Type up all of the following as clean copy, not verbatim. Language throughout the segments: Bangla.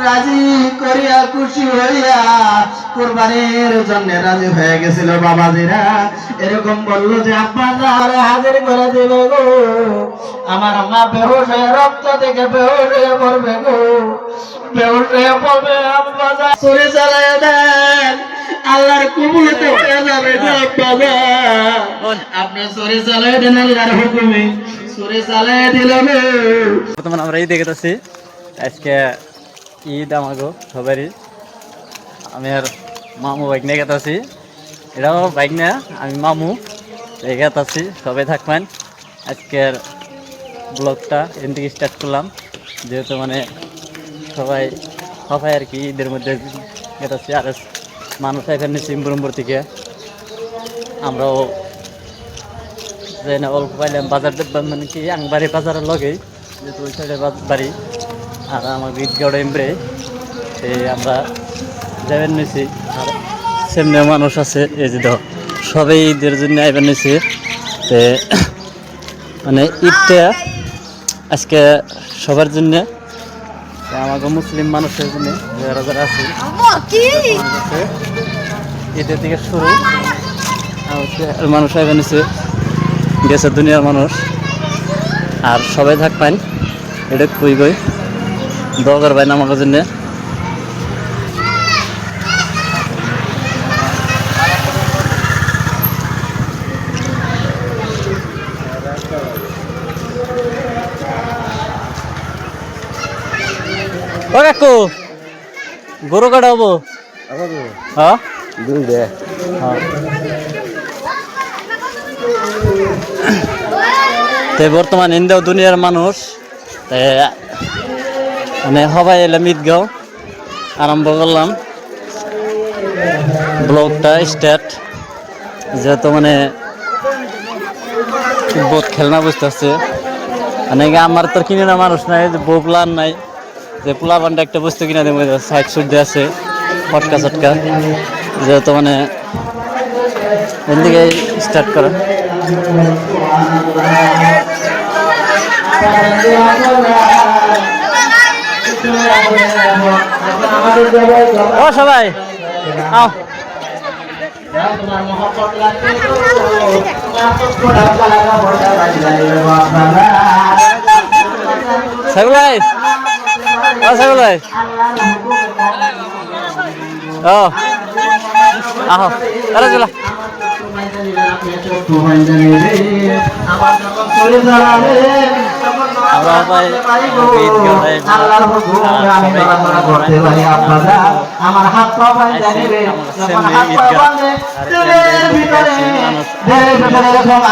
রাজি করিয়া খুশি হইয়া কুরবানির জন্য রাজি হয়ে গেছিল বাবাজিরা। এরকম বললো যে আব্বা হাজির করে দিবে গো, আমার মা বেহুশ হয়ে রক্ত থেকে বেহুশ হয়ে পড়বে গো, বেহুশ হয়ে পড়বে। আব্বা ছুরি চালাইয়া দেন, আল্লাহর কুবুলতে হয়ে যাবে বাবা। আপনি ছুরি চালাইয়া দেন, আল্লাহর হুকুমে ছুরি চালাইয়া দিলেন। বর্তমানে আমরা এই দেখতেছি আজকে ঈদ আমাগো সবারই। আমি আর মামু বাইক নিয়ে গেতাছি, এটাও বাইক না, আমি মামু গেতাছি। সবাই থাকবেন। আজকের ব্লগটা এখান থেকে স্টার্ট করলাম, যেহেতু মানে সবাই সবাই আর কি ঈদের মধ্যে গেতাছি। আর মানুষ এখানে সিম্বরম্বর থেকে আমরাও যে না অল্প পাইলাম বাজার মানে কি আংবাড়ি বাজারের লগেই, যেহেতু ওই সাইডে বাড়ি। আর আমার ঈদগাঁও এমব্রে আমরা যাবেন নিছি। আর সেমনি মানুষ আছে এই যে ধর সবাই ঈদের জন্য আইবেন নিছি। তো মানে ঈদটা আজকে সবার জন্য, আমাকে মুসলিম মানুষের জন্য যারা যারা আছে ঈদের দিকে শুরু মানুষ আইবেন নিছে, গেছে দুনিয়ার মানুষ। আর সবাই থাকবেন, এটা কই গই দোয়া করবেন আমার জন্য। ও কাকু গরু কাটা হবো? হ্যাঁ বর্তমান ইন্ডিয়া দুনিয়ার মানুষ মানে সবাই এলাম ঈদগাঁও, আরম্ভ করলাম ব্লগটা স্টার্ট। যেহেতু মানে বহুত খেলনা বুঝতেছে, মানে আমার তো কিনে না মানুষ নাই, যে বউ প্লান নাই যে পোলা বান্ডা একটা বস্তু কিনা দেবো। সাইড সুট দিয়ে আছে ফটকা চটকা, যেহেতু মানে এদিকে স্টার্ট করা। ও সবাই আও সাইবুল ভাই, ও সাইবুল ভাই, ও আহো আরে চলো। আমার হাত পা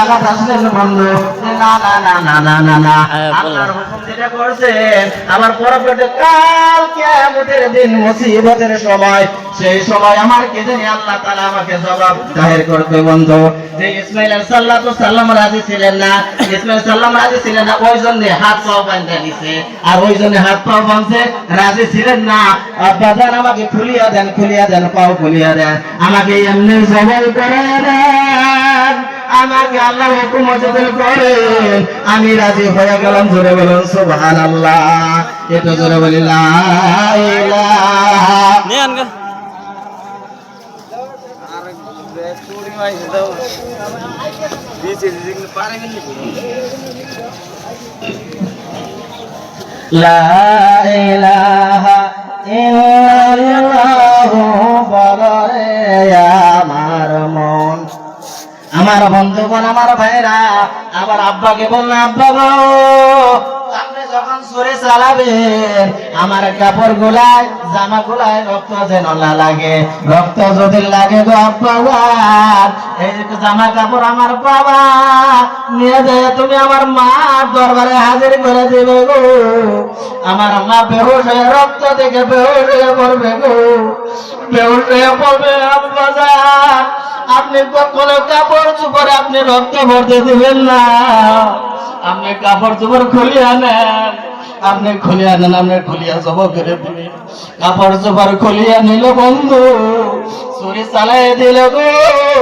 আঘাত আসলেন বন্ধু, না না না না না না না, আল্লাহর হুকুম যেটা করছেন আমার পরবর্তী কাল কিয়ামতের দিন মুসিবতের সময়, সেই সময় আমার কে জানি আল্লাহ তাআলা আমাকে জবাব জাহির করবে বন্ধু। যে ইসমাঈল সাল্লাল্লাহু আলাইহি সাল্লাম রাজি ছিলেন না, ইসমাঈল সাল্লাম রাজি ছিলেন না, ওই জন্য হাত পা বাঁধা দিয়েছে। আর ওই জন্য হাত পা বাঁধছে, রাজি ছিলেন না। আব্বাজান আমাকে খুলিয়া দেন, খুলিয়া দেন, পাও খুলিয়া দেন, আমাকে এমনি জবাই করে দেন, আমাকে আল্লাহ হুকুম মজুদ করেন, আমি রাজি হয়ে গেলাম। জোরে বলুন সুবহানাল্লাহ, এটা জোরে বলি লা ইলাহা। লা ইলাহা ইল্লাল্লাহু বলে আমার মন। আমার বন্ধুগণ, আমার ভাইরা, আমার আব্বাকে বললাম, আব্বা গো আপনি যখন ছুরি চালাবেন আমার কাপড় গুলায় জামা গুলায় রক্ত যেন না লাগে, রক্ত যদি লাগে গো আব্বা এই জামা কাপড় আমার বাবা নিয়ে যায় তুমি আমার মার দরবারে হাজির করে দিবে গো, আমার মা বেহুশ হয়ে রক্ত থেকে বেহুশ হয়ে পড়বে গো, বেহুশ হয়ে পড়বে। আব্বা যান আপনি কখনো কাপড় চোপড়ে আপনি রক্ত ভরতে দিবেন না, আপনি কাপড় চোপড় খুলিয়া নেন, আপনি খুলিয়া নেন, আপনি খুলিয়া জব করে দিবেন। কাপড় চোপড় খুলিয়া নিল বন্ধু, ছুরি চালাই দিল গো।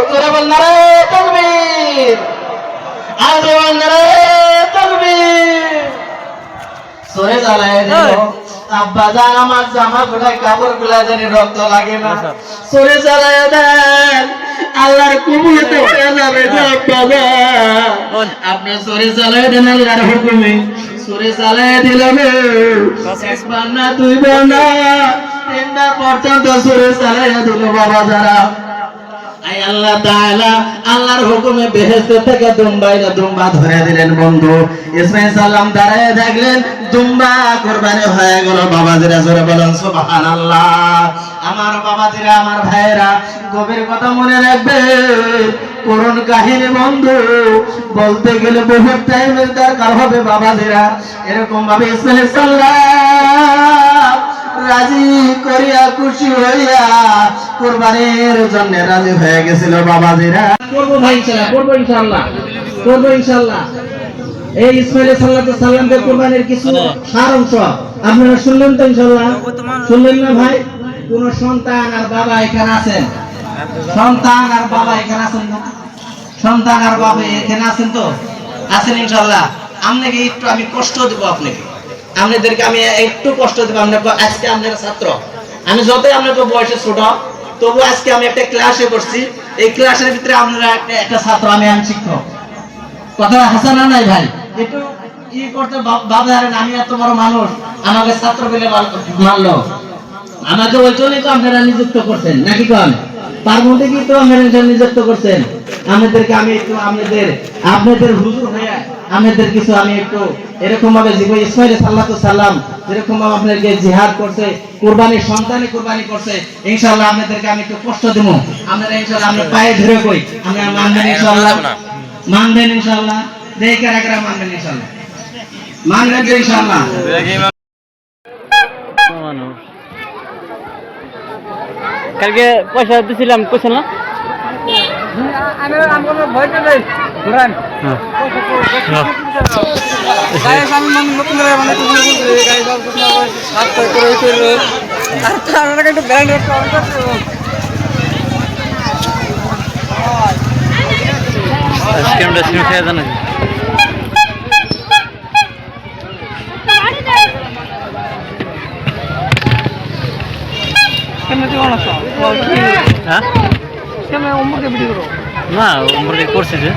তোরা বল না রে তাকবীর, আজ বল না রে তাকবীর। ছুরি চালাই দিল, আব্বা জান আমার জামা গুলাই কাপড় গুলাই জানি রক্ত লাগে না সরে চালায় দেন আল্লাহর কুবুতে হয়ে যাবে আব্বা জান আপনি সরে চালায় দেন আল্লাহর হুকুমে সরে চালায় দিলাম একবার না দুইবার না তিনবার পর্যন্ত সরে চালায় দিল বাবা যারা আই আল্লাহ তাআলা আল্লাহর হুকুমে বেহেশত থেকে দুম্বা ধরে দিলেন বন্ধু ইসমাঈল সাল্লাম দাঁড়ায় থাকলেন দুম্বা কুরবানি হয়ে গেল বাবাজিরা জোরে বলেন সুবহানাল্লাহ আমার বাবাজিরা আমার ভাইরা গভীর কথা মনে রাখবে করুণ কাহিনী বন্ধু বলতে গেলে বহুত টাইমের দরকার হবে বাবাজিরা এরকম ভাবে ইসমাঈল সাল্লাম রাজি করিয়া খুশি হইয়া কুরবানির জন্য রাজি হয়ে গেছিল বাবাজিরা করব ভাই ইনশাআল্লাহ করব ইনশাআল্লাহ এই ইসমাঈল সাল্লামের কুরবানির কিছু সারাংশ আপনারা শুনলেন তো ইনশাআল্লাহ শুনলেন না ভাই কোন সন্তান আর বাবা এখানে আছেন সন্তান আর বাবা এখানে আছেন না সন্তান আর বাবা এখানে আছেন তো আছেন ইনশাআল্লাহ আপনাকে একটু আমি কষ্ট দেব আপনাদেরকে আমি একটু কষ্ট দেব আজকে আপনারা ছাত্র আমি যতই আপনাদের বয়সে ছোট তবু আজকে আমি একটা ক্লাসে করছি এই ক্লাসের ভিতরে আপনারা একটা ছাত্র আমি শিক্ষক কথা হাসানা নাই ভাই একটু ই করতে বাবা আমি এত বড় মানুষ আমাকে ছাত্র বলে মানলো আমাকে ওই জন্যই তো আপনারা নিযুক্ত করছেন নাকি কোন তার মধ্যে কি তো আপনারা নিযুক্ত করছেন আমাদেরকে আমি একটু আপনাদের হুজুর হয়ে আমাদের কিছু আমি একটু এরকম ভাবে জীবন ইসমাঈল সাল্লাম যেরকম ভাবে আপনাদেরকে জিহাদ করছে কুরবানির সন্তানে কুরবানি করছে ইনশাআল্লাহ আপনাদেরকে আমি একটু কষ্ট দেব আপনারা ইনশাআল্লাহ আমরা পায়ে ধরে কই আমরা মানবেন ইনশাআল্লাহ দেখে রাখরা মানবেন ইনশাআল্লাহ মানবেন ইনশাআল্লাহ কালকে পয়সা দিছিলাম কইছেন না আমি আমগুলো ভয়টা দেই ঘুরান গায়ে আমি মানে নতুন করে মানে তুমি বলতে গায়ে সব কিছু হাত করে করে আর তার একটা ব্র্যান্ড একটা অন করতে আইসক্রিমটা সিম খেয়ে জানেন কেমন দিও না সব হ্যাঁ কেমন উমরকে ভিডিও করো না উমরকে করছে যে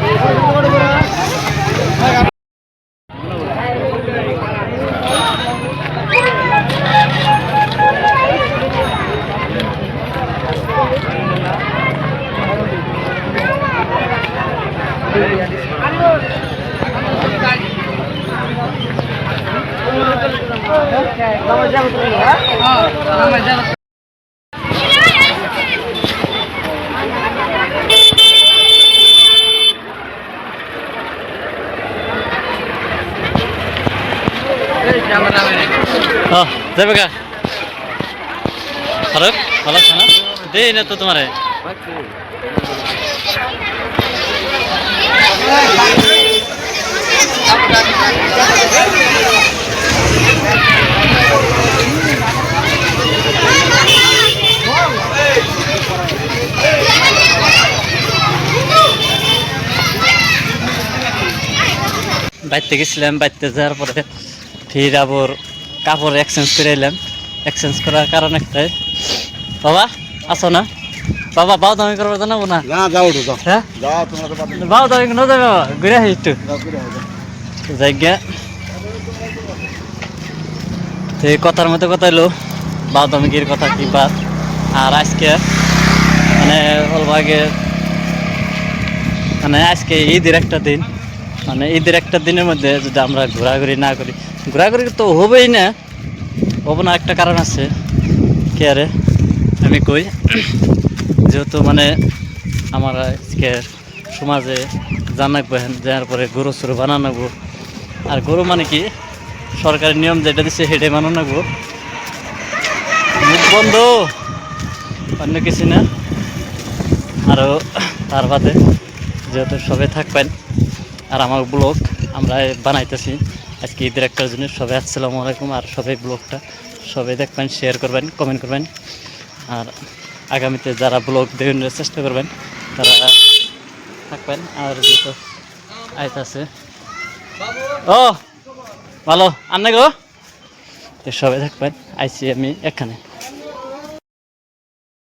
যাবে কা ফারুক ভালো আছে না দে না তো তোমারে বাইতে গেছিলাম বাইতে যাওয়ার পরে ফির আবার কাপড় এক্সচেঞ্জ করে এলাম এক্সচেঞ্জ করার কারণ একটাই বাবা আসো না বাবা বাউ দামি করবো জানাবো না হ্যাঁ বাউ দামি ন যাবে বাবা ঘুরে আসি একটু জায়গা তো এই কথার মতো কথা এলো বাউ দামিকির কথা কি বাদ আর আজকে মানে অল্প আগে মানে আজকে ঈদের একটা দিন মানে ঈদের একটা দিনের মধ্যে যদি আমরা ঘোরাঘুরি না করি ঘোরাঘুরি তো হবেই না হবো না একটা কারণ আছে কে আরে আমি কই যেহেতু মানে আমার আজকে সমাজে জানাকবো যাওয়ার পরে গরু সরু বানানো আর গরু মানে কি সরকারি নিয়ম যেটা দিচ্ছে সেটাই বানানো মুখ বন্ধ অন্য কিছু না আরও তার বাদে যেহেতু সবাই থাকবেন আর আমার ব্লগ আমরা বানাইতেছি আজকে ঈদের একটা জন্য সবাই আসসালামু আলাইকুম আর সবাই ব্লগটা সবাই দেখবেন শেয়ার করবেন কমেন্ট করবেন আর আগামীতে যারা ব্লগ দেখানোর চেষ্টা করবেন তারা থাকবেন আর যেহেতু আইতাছে ও ভালো আন্না গো তো সবাই থাকবেন, আইসি আমি এখানে।